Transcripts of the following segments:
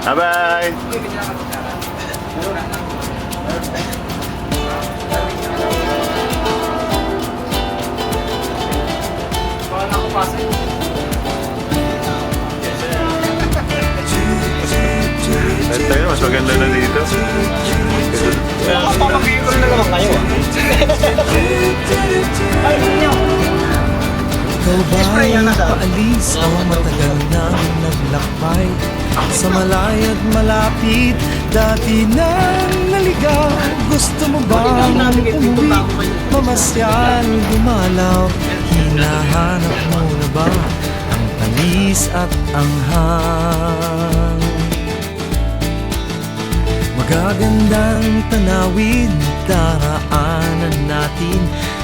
Bye-bye! Tayo, mas maganda na dito. Papapagigol na naman kayo. Ay, niyo. Ikaw ba'y paalis o matagal nang naglakbay? Sa malaya't malapit, dati nang naligaw. Gusto mo bang umuwi, mamasyal, gumalaw? Hinahanap mo na ba ang palis at anghang? Magagandang tanawin, daraanan natin.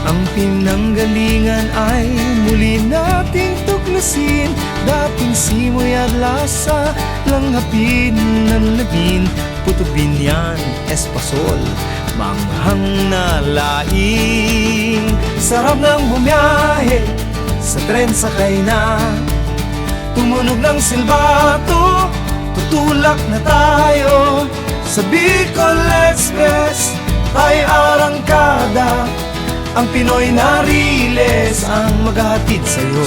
Ang pinanggalingan ay muli nating tuklasin. Dating simoy at lasa, langhapin ng labin. Putubin yan, espasol, manghang na laing. Sarap ng bumiyahe, sa tren sakay na. Tumunog ng silbato, tutulak na tayo. Sa Bicol Express, ay arangkada. Ang Pinoy na riles ang maghahatid sa'yo.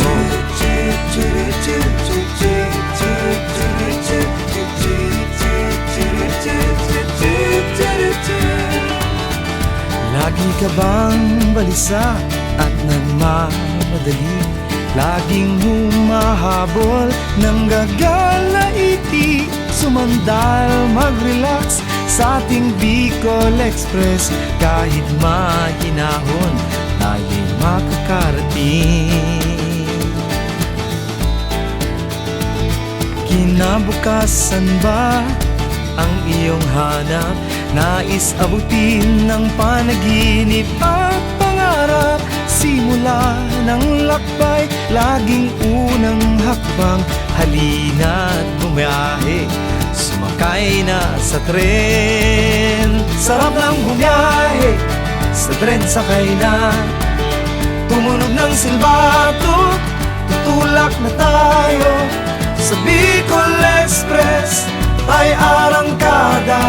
Lagi ka bang balisa at nagmamadali? Laging humahabol ng gagalaiti. Sumandal, mag-relax sa ating Bicol Express. Kahit mahinahon, tayo'y makakarating. Kinabukasan ba ang iyong hanap? Nais abutin ng panaginip at pangarap. Simula ng lakbay, laging unang hakbang. Halina't bumiyahe, sumakay na sa tren. Sarap ng bumiyahe, sa tren sakay na. Tumunog ng silbato, tutulak na tayo. Sa Bicol Express, ay arangkada.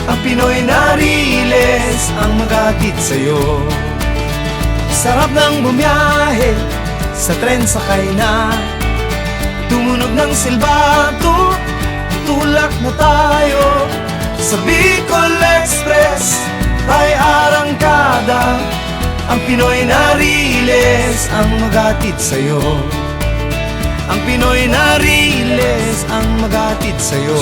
Ang Pinoy na riles ang maghatid sa'yo. Sarap ng bumiyahe, sa tren sakay na. Tumunog ng silbato, tulak na tayo. Sa Bicol Express, ay arangkada. Ang Pinoy na riles ang maghatid sa'yo. Ang Pinoy na riles ang maghatid sa'yo.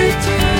Do